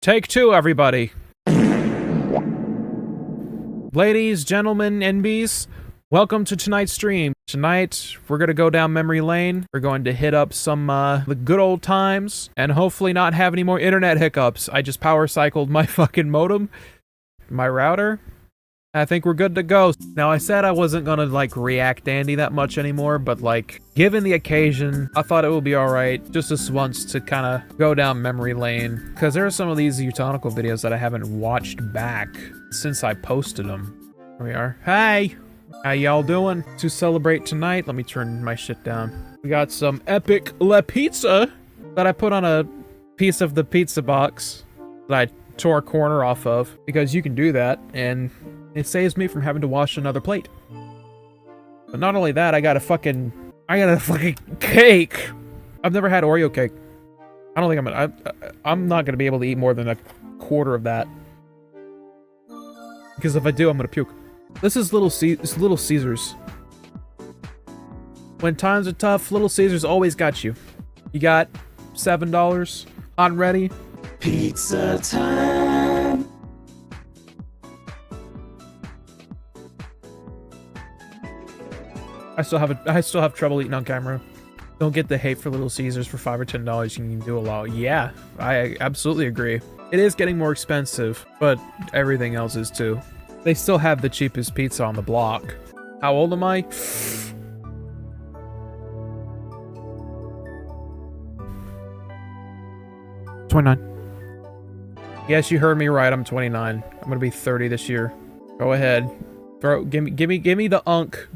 Take two, everybody. Ladies, gentlemen, NBs, welcome to tonight's stream. Tonight, we're gonna go down memory lane. We're going to hit up some, the good old times, and hopefully not have any more internet hiccups. I just power cycled my fucking modem, my router. I think we're good to go. Now, I said I wasn't gonna, like, react Andy that much anymore, but, like, given the occasion, I thought it would be alright just this once to kind of go down memory lane. Because there are some of these uTonical videos that I haven't watched back since I posted them. Here we are. Hey! How y'all doing? To celebrate tonight, let me turn my shit down. We got some epic La Pizza that I put on a piece of the pizza box that I tore a corner off of, because you can do that, and it saves me from having to wash another plate. But not only that, I got a fucking cake. I've never had Oreo cake. I don't think I'm not gonna be able to eat more than a quarter of that. Because if I do, I'm gonna puke. This is Little Caesars. When times are tough, Little Caesars always got you. You got $7, hot and ready. Pizza time. I still have trouble eating on camera. Don't get the hate for Little Caesars for $5 or $10. You can do a lot. Yeah, I absolutely agree. It is getting more expensive, but everything else is too. They still have the cheapest pizza on the block. How old am I? $29. Yes, you heard me right. I'm 29. I'm gonna be 30 this year. Go ahead. Give me the unk.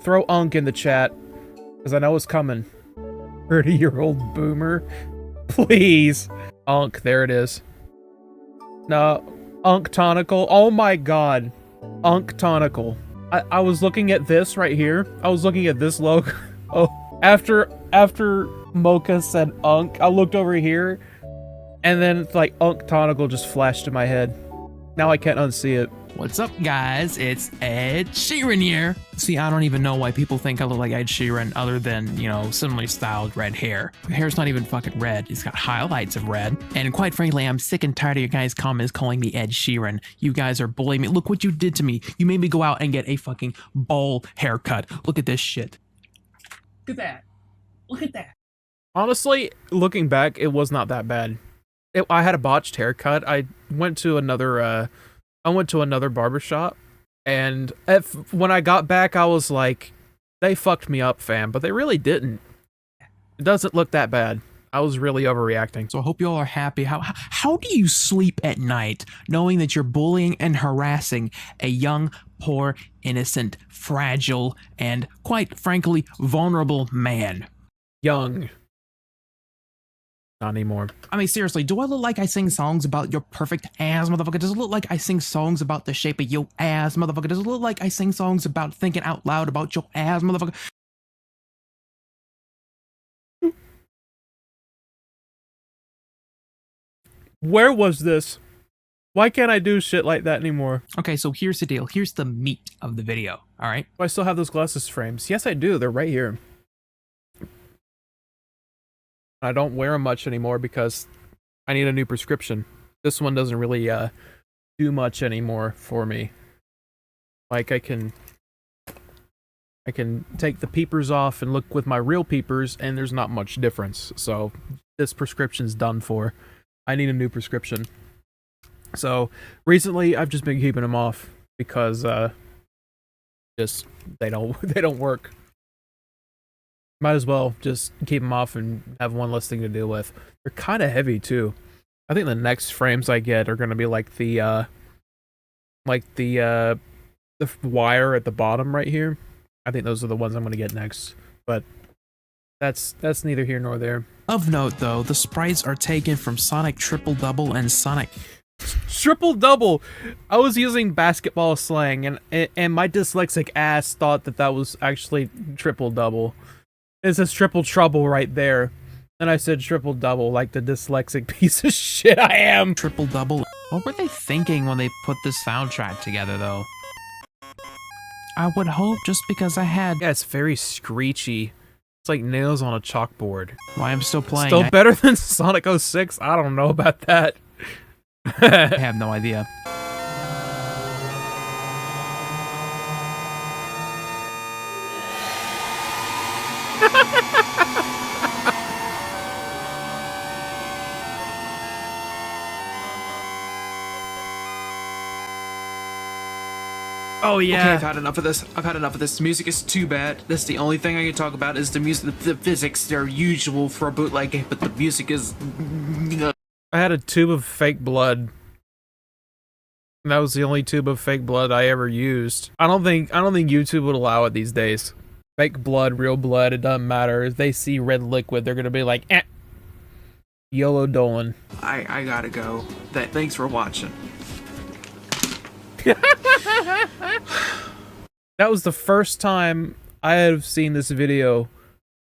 Throw unk in the chat, because I know it's coming. 30-year-old boomer, please. Unk, there it is. No, uTonical. Oh my god, uTonical. I was looking at this right here. I was looking at this logo. Oh, after Mocha said unk, I looked over here, and then like uTonical just flashed in my head. Now I can't unsee it. What's up, guys? It's Ed Sheeran here. See, I don't even know why people think I look like Ed Sheeran other than, you know, similarly styled red hair. My hair's not even fucking red. It's got highlights of red. And quite frankly, I'm sick and tired of your guys' comments calling me Ed Sheeran. You guys are bullying me. Look what you did to me. You made me go out and get a fucking bowl haircut. Look at this shit. Look at that. Look at that. Honestly, looking back, it was not that bad. I had a botched haircut. I went to another barbershop, and when I got back, I was like, they fucked me up, fam, but they really didn't. It doesn't look that bad. I was really overreacting. So I hope you all are happy. How do you sleep at night knowing that you're bullying and harassing a young, poor, innocent, fragile, and quite frankly, vulnerable man? Young. Not anymore. I mean, seriously, do I look like I sing songs about your perfect ass, motherfucker? Does it look like I sing songs about the shape of your ass, motherfucker? Does it look like I sing songs about thinking out loud about your ass, motherfucker? Where was this? Why can't I do shit like that anymore? Okay, so here's the deal. Here's the meat of the video, all right? Do I still have those glasses frames? Yes, I do. They're right here. I don't wear them much anymore because I need a new prescription. This one doesn't really do much anymore for me. Like I can take the peepers off and look with my real peepers, and there's not much difference. So this prescription's done for. I need a new prescription. So recently I've just been keeping them off because just they don't work. Might as well just keep them off and have one less thing to deal with. They're kind of heavy too. I think the next frames I get are gonna be like the wire at the bottom right here. I think those are the ones I'm gonna get next. But that's neither here nor there. Of note, though, the sprites are taken from Sonic Triple Double and Sonic Triple Double. I was using basketball slang, and my dyslexic ass thought that was actually Triple Double. It says Triple Trouble right there. And I said Triple Double like the dyslexic piece of shit I am. Triple Double. What were they thinking when they put this soundtrack together, though? I would hope just because I had... Yeah, it's very screechy. It's like nails on a chalkboard. Why I'm still playing. Still better than Sonic 06? I don't know about that. I have no idea. Oh yeah. Okay, I've had enough of this. I've had enough of this. Music is too bad. That's the only thing I can talk about is the music. The physics, they're usual for a bootleg game, but the music is... I had a tube of fake blood. That was the only tube of fake blood I ever used. I don't think YouTube would allow it these days. Fake blood, real blood, it doesn't matter. If they see red liquid, they're gonna be like, eh. YOLO Dolan. I gotta go. Thanks for watching. That was the first time I have seen this video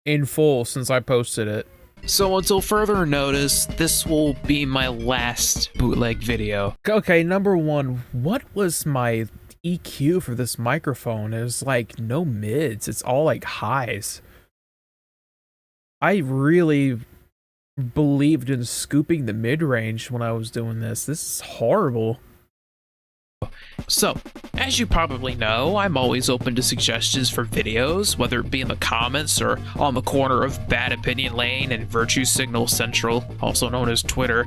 in full since I posted it. So until further notice, this will be my last bootleg video. Okay, number one, what was my EQ for this microphone? It was like no mids, it's all like highs. I really believed in scooping the mid-range when I was doing this. This is horrible. So, as you probably know, I'm always open to suggestions for videos, whether it be in the comments or on the corner of Bad Opinion Lane and Virtue Signal Central, also known as Twitter.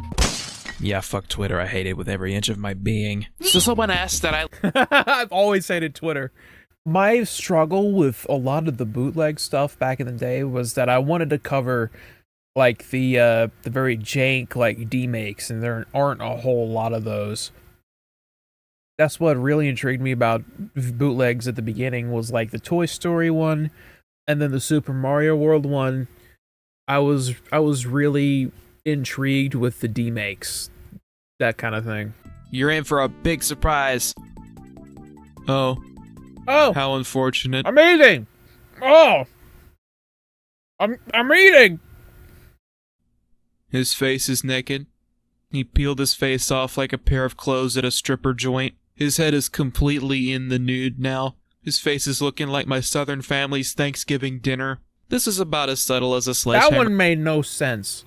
Yeah, fuck Twitter, I hate it with every inch of my being. So someone asked that I've always hated Twitter. My struggle with a lot of the bootleg stuff back in the day was that I wanted to cover like the very jank like demakes, and there aren't a whole lot of those. That's what really intrigued me about bootlegs at the beginning, was like the Toy Story one and then the Super Mario World one. I was really intrigued with the demakes, that kind of thing. you're in for a big surprise. Oh, Oh, how unfortunate. I'm eating. Oh, I'm eating. His face is naked. He peeled his face off like a pair of clothes at a stripper joint. His head is completely in the nude now. His face is looking like my Southern family's Thanksgiving dinner. This is about as subtle as a sledgehammer. That one made no sense.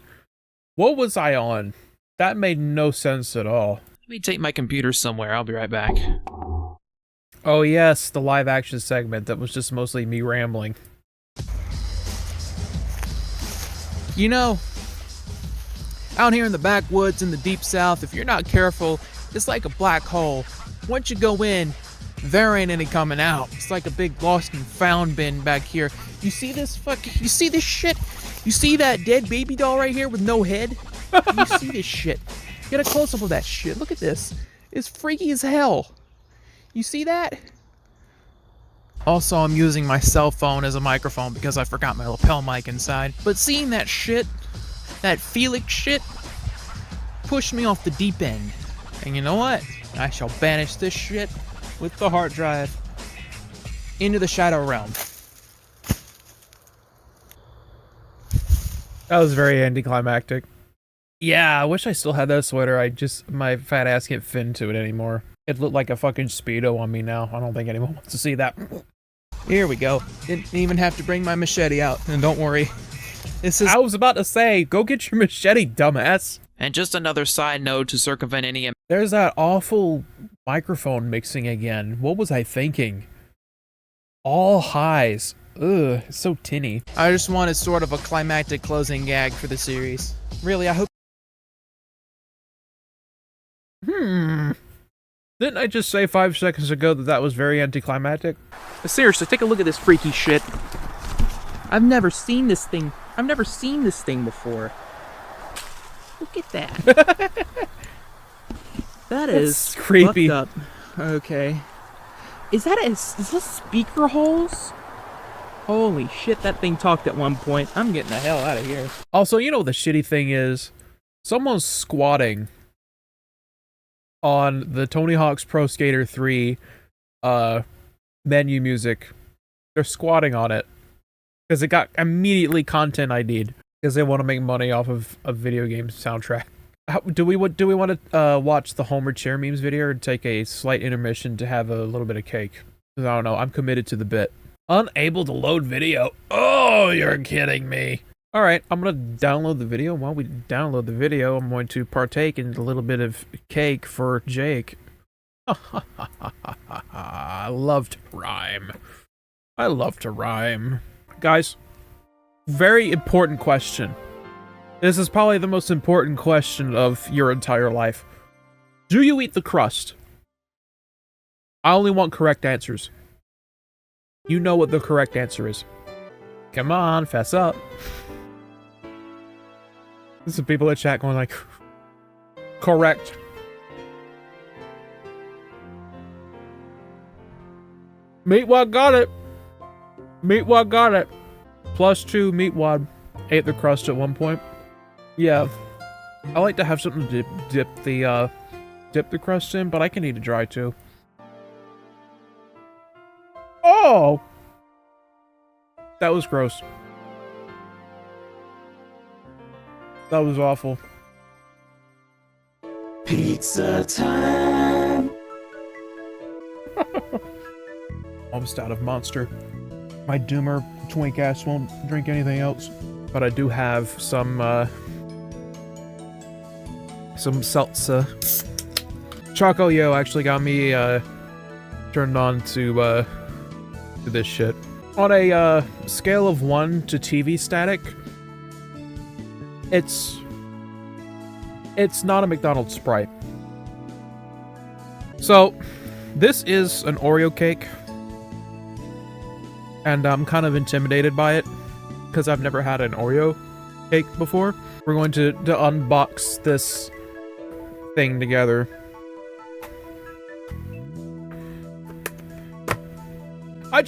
What was I on? That made no sense at all. Let me take my computer somewhere. I'll be right back. Oh yes, the live action segment that was just mostly me rambling. You know, out here in the backwoods in the deep south, if you're not careful, it's like a black hole. Once you go in, there ain't any coming out. It's like a big lost and found bin back here. You see this you see this shit? You see that dead baby doll right here with no head? You see this shit? Get a close up of that shit. Look at this. It's freaky as hell. You see that? Also, I'm using my cell phone as a microphone because I forgot my lapel mic inside. But seeing that shit, that Felix shit, pushed me off the deep end. And you know what? I shall banish this shit with the hard drive into the shadow realm. That was very anticlimactic. Yeah, I wish I still had that sweater. My fat ass can't fit into it anymore. It looked like a fucking Speedo on me now. I don't think anyone wants to see that. Here we go. Didn't even have to bring my machete out. And don't worry. This is... I was about to say, go get your machete, dumbass. And just another side note to circumvent any... There's that awful microphone mixing again. What was I thinking? All highs. Ugh, it's so tinny. I just wanted sort of a climactic closing gag for the series. Really, I hope... Didn't I just say 5 seconds ago that that was very anticlimactic? But seriously, take a look at this freaky shit. I've never seen this thing. I've never seen this thing before. Look at that. That is creepy. fucked up. Okay. Is this speaker holes? Holy shit, that thing talked at one point. I'm getting the hell out of here. Also, you know what the shitty thing is? Someone's squatting on the Tony Hawk's Pro Skater 3 menu music. They're squatting on it because it got immediately content ID'd because they want to make money off of a video game soundtrack. Do we want to watch the Homer chair memes video or take a slight intermission to have a little bit of cake? 'Cause I don't know. I'm committed to the bit. Unable to load video. Oh, you're kidding me. All right, I'm gonna download the video. While we download the video, I'm going to partake in a little bit of cake for Jake. I love to rhyme. I love to rhyme. Guys, very important question. This is probably the most important question of your entire life. Do you eat the crust? I only want correct answers. You know what the correct answer is. Come on, fess up. There's some people in chat going like, correct. Meatwad got it. Meatwad got it. +2 Meatwad ate the crust at one point. Yeah. I like to have something to dip the crust in, but I can eat it dry too. Oh! That was gross. That was awful. Pizza time. Almost out of Monster. My doomer twink ass won't drink anything else. But I do have some seltzer. Choco Yo actually got me turned on to this shit. On a scale of 1 to TV static, it's not a McDonald's Sprite. So, this is an Oreo cake, and I'm kind of intimidated by it because I've never had an Oreo cake before. We're going to unbox this thing together. I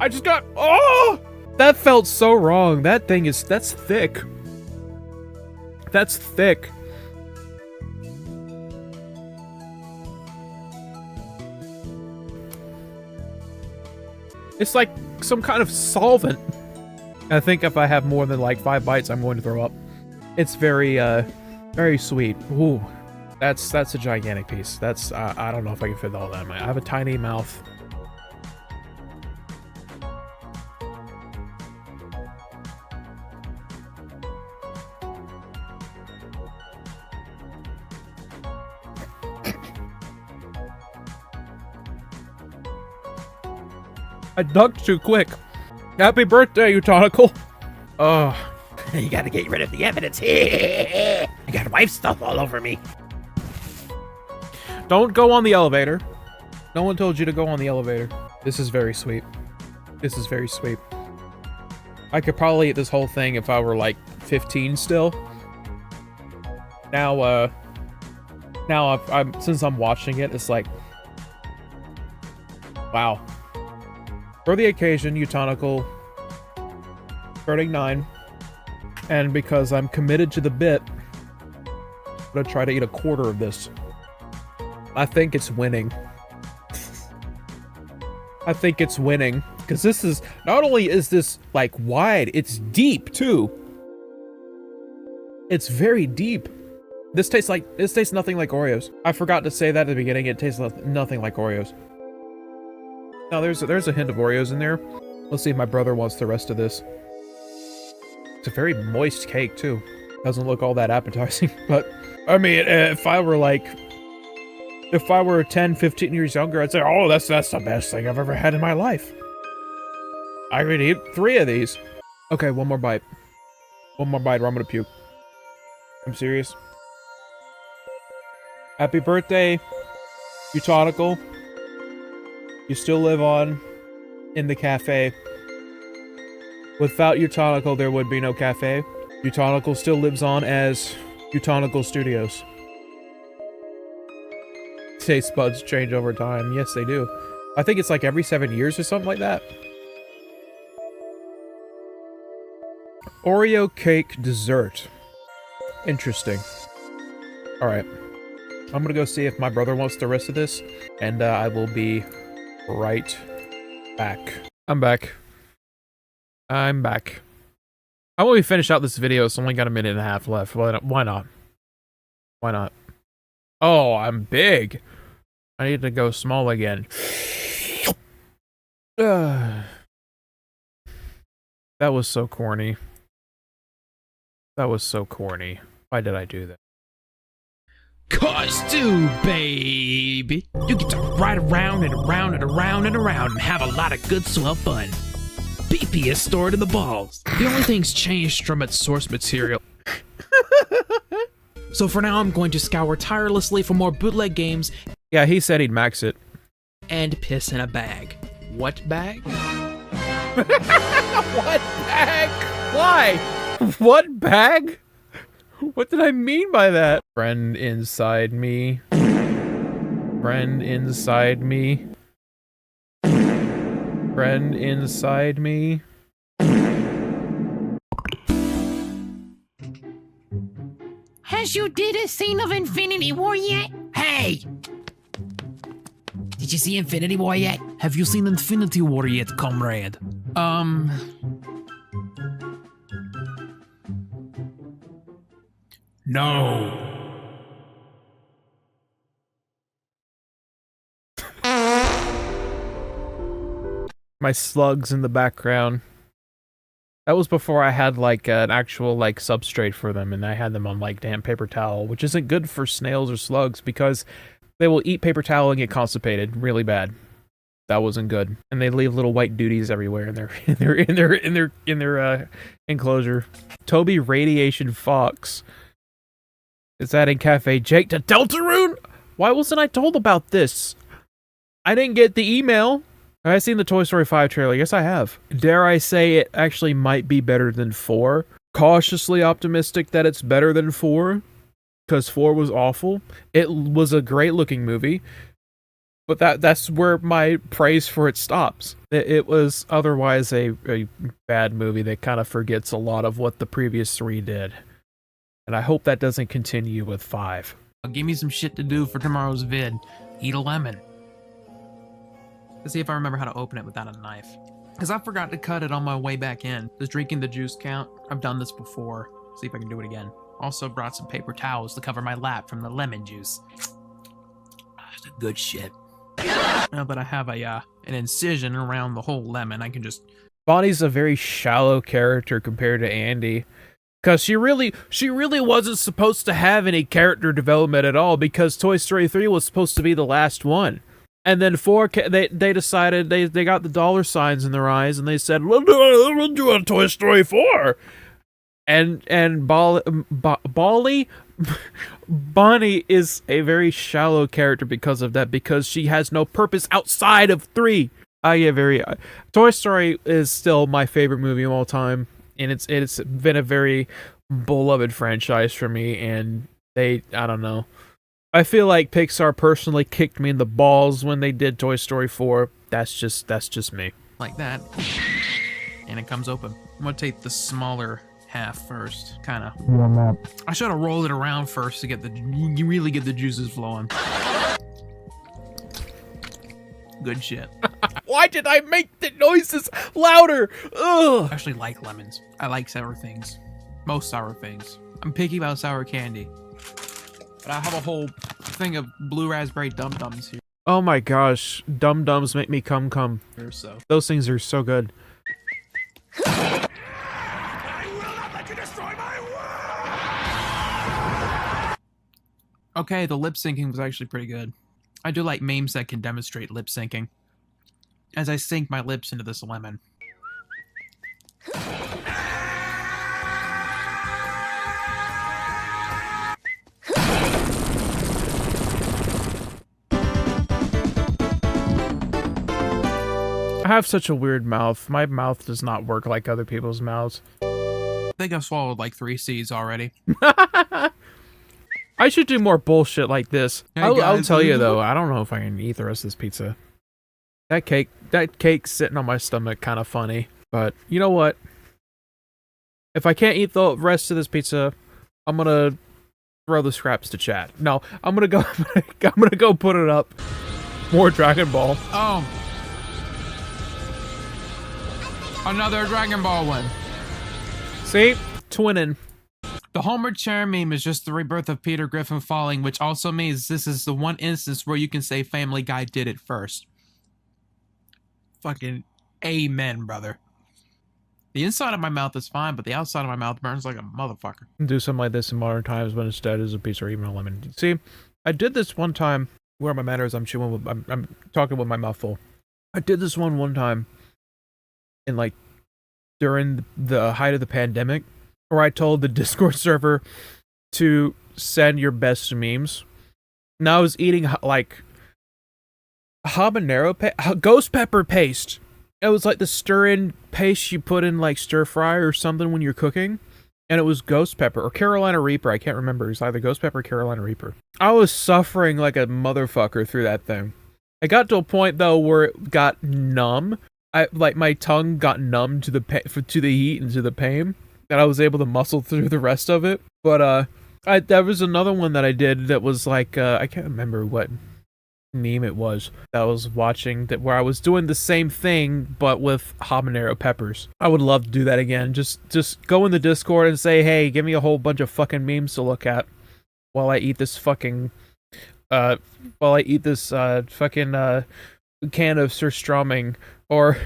just got, that felt so wrong. That's thick. That's thick. It's like some kind of solvent. I think if I have more than like 5 bites, I'm going to throw up. It's very, very sweet. Ooh, that's a gigantic piece. That's, I don't know if I can fit all that in my, I have a tiny mouth. I ducked too quick. Happy birthday, uTonical. Oh. You gotta get rid of the evidence. I got wife stuff all over me. Don't go on the elevator. No one told you to go on the elevator. This is very sweet. This is very sweet. I could probably eat this whole thing if I were like 15 still. Now, since I'm watching it, it's like, wow. For the occasion, uTonical, turning 9, and because I'm committed to the bit, I'm gonna try to eat a quarter of this. I think it's winning. I think it's winning, because this is, not only is this, like, wide, it's deep, too. It's very deep. This tastes nothing like Oreos. I forgot to say that at the beginning, it tastes nothing like Oreos. Now, there's a hint of Oreos in there. Let's see if my brother wants the rest of this. It's a very moist cake, too. Doesn't look all that appetizing, but... I mean, if I were 10, 15 years younger, I'd say, oh, that's the best thing I've ever had in my life. I could eat 3 of these. Okay, one more bite. One more bite or I'm gonna puke. I'm serious. Happy birthday, uTonical. You still live on in the cafe. Without uTonical, there would be no cafe. uTonical still lives on as uTonical Studios. Taste buds change over time. Yes, they do. I think it's like every 7 years or something like that. Oreo cake dessert. Interesting. Alright. I'm gonna go see if my brother wants the rest of this, and I will be right back. I'm back. I'm back. How about we finish out this video? It's only got a minute and a half left. Why not? Why not? Oh, I'm big. I need to go small again. That was so corny. That was so corny. Why did I do that? Cause to, baby. You get to ride around and around and around and around and have a lot of good swell fun. BP is stored in the balls. The only thing's changed from its source material. So for now, I'm going to scour tirelessly for more bootleg games Yeah, he said he'd max it. and piss in a bag. What bag? What bag? Why? What bag? What did I mean by that? Friend inside me. Friend inside me. Friend inside me. Has you did a scene of Infinity War yet? Hey! Did you see Infinity War yet? Have you seen Infinity War yet, comrade? No. My slugs in the background. That was before I had like an actual like substrate for them, and I had them on like damn paper towel, which isn't good for snails or slugs because they will eat paper towel and get constipated really bad. That wasn't good, and they leave little white duties everywhere in their enclosure. Toby Radiation Fox. Is that in KafeJake to Deltarune? Why wasn't I told about this? I didn't get the email. Have I seen the Toy Story 5 trailer? Yes, I have. Dare I say it actually might be better than 4? Cautiously optimistic that it's better than 4, because 4 was awful. It was a great looking movie, but that's where my praise for it stops. It was otherwise a bad movie that kind of forgets a lot of what the previous 3 did. And I hope that doesn't continue with 5. Give me some shit to do for tomorrow's vid. Eat a lemon. Let's see if I remember how to open it without a knife. Because I forgot to cut it on my way back in. Does drinking the juice count? I've done this before. See if I can do it again. Also brought some paper towels to cover my lap from the lemon juice. That's good shit. Now that I have an incision around the whole lemon, I can just... Bonnie's a very shallow character compared to Andy. Because she really wasn't supposed to have any character development at all, because Toy Story 3 was supposed to be the last one. And then 4, they decided, they got the dollar signs in their eyes, and they said, we'll do a Toy Story 4. And Bonnie is a very shallow character because of that, because she has no purpose outside of 3. Toy Story is still my favorite movie of all time, and it's been a very beloved franchise for me, and I don't know. I feel like Pixar personally kicked me in the balls when they did Toy Story 4. That's just me. like that. And it comes open. I'm gonna take the smaller half first, kinda. I should have rolled it around first to get you really get the juices flowing. Good shit. Why did I make the noises louder? Ugh. I actually like lemons. I like sour things. Most sour things. I'm picky about sour candy. But I have a whole thing of blue raspberry dum-dums here. Oh my gosh, dum-dums make me cum. So. Those things are so good. I will not let you destroy my world! Okay, the lip syncing was actually pretty good. I do like memes that can demonstrate lip syncing. As I sink my lips into this lemon. I have such a weird mouth. My mouth does not work like other people's mouths. I think I've swallowed like 3 seeds already. I should do more bullshit like this. Hey I'll guys, tell you though, I don't know if I can eat the rest of this pizza. That cake's sitting on my stomach kind of funny. But you know what? If I can't eat the rest of this pizza, I'm gonna throw the scraps to chat. No, I'm gonna go put it up. More Dragon Ball. Oh. Another Dragon Ball one. See? Twinning. The Homer chair meme is just the rebirth of Peter Griffin falling, which also means this is the one instance where you can say Family Guy did it first. Fucking amen, brother. The inside of my mouth is fine, but the outside of my mouth burns like a motherfucker. Do something like this in modern times, but instead is a piece or even a lemon. See, I did this one time. Where are my manners? I'm chewing with, I'm talking with my mouth full. I did this one time in like during the height of the pandemic, where I told the Discord server to send your best memes. Now I was eating like habanero ghost pepper paste. It was like the stir-in paste you put in like stir fry or something when you're cooking. And it was ghost pepper or Carolina Reaper. I can't remember. It was either ghost pepper or Carolina Reaper. I was suffering like a motherfucker through that thing. It got to a point though where it got numb. Like my tongue got numb to the heat and to the pain, and I was able to muscle through the rest of it. But there was another one that I did that was like I can't remember what meme it was that I was watching, that where I was doing the same thing but with habanero peppers. I would love to do that again. Just go in the Discord and say, hey, give me a whole bunch of fucking memes to look at while I eat this fucking fucking can of surströmming or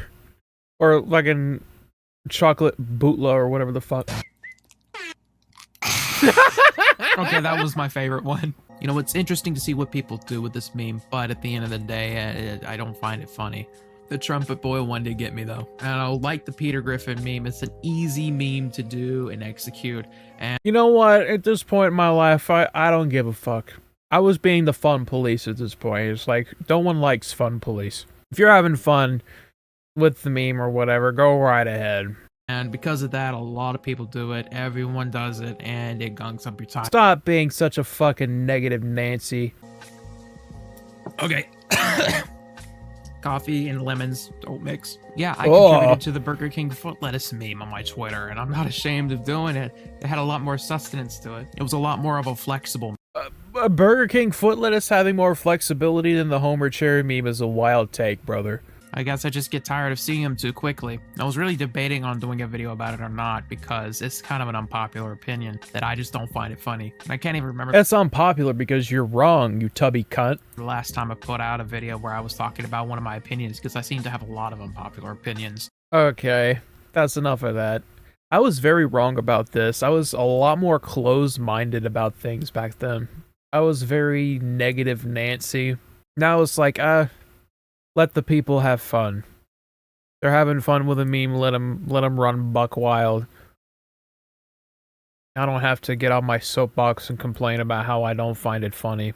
fucking chocolate bootla or whatever the fuck. Okay, that was my favorite one. You know, it's interesting to see what people do with this meme, but at the end of the day, I don't find it funny. The trumpet boy one did get me though. And I like the Peter Griffin meme. It's an easy meme to do and execute. And you know what? At this point in my life, I don't give a fuck. I was being the fun police at this point. It's like, no one likes fun police. If you're having fun with the meme or whatever, go right ahead. And because of that, a lot of people do it. Everyone does it, and it gunks up your time. Stop being such a fucking negative Nancy. Okay. Coffee and lemons don't mix. Yeah, I contributed to the Burger King foot lettuce meme on my Twitter, and I'm not ashamed of doing it. It had a lot more sustenance to it. It was a lot more of a flexible. A Burger King foot lettuce having more flexibility than the Homer cherry meme is a wild take, brother. I guess I just get tired of seeing them too quickly. I was really debating on doing a video about it or not because it's kind of an unpopular opinion that I just don't find it funny. And I can't even remember. That's unpopular because you're wrong, you tubby cunt. The last time I put out a video where I was talking about one of my opinions, because I seem to have a lot of unpopular opinions. Okay, that's enough of that. I was very wrong about this. I was a lot more closed-minded about things back then. I was very negative Nancy. Now it's like, let the people have fun. They're having fun with a meme, let them run buck wild. I don't have to get on my soapbox and complain about how I don't find it funny.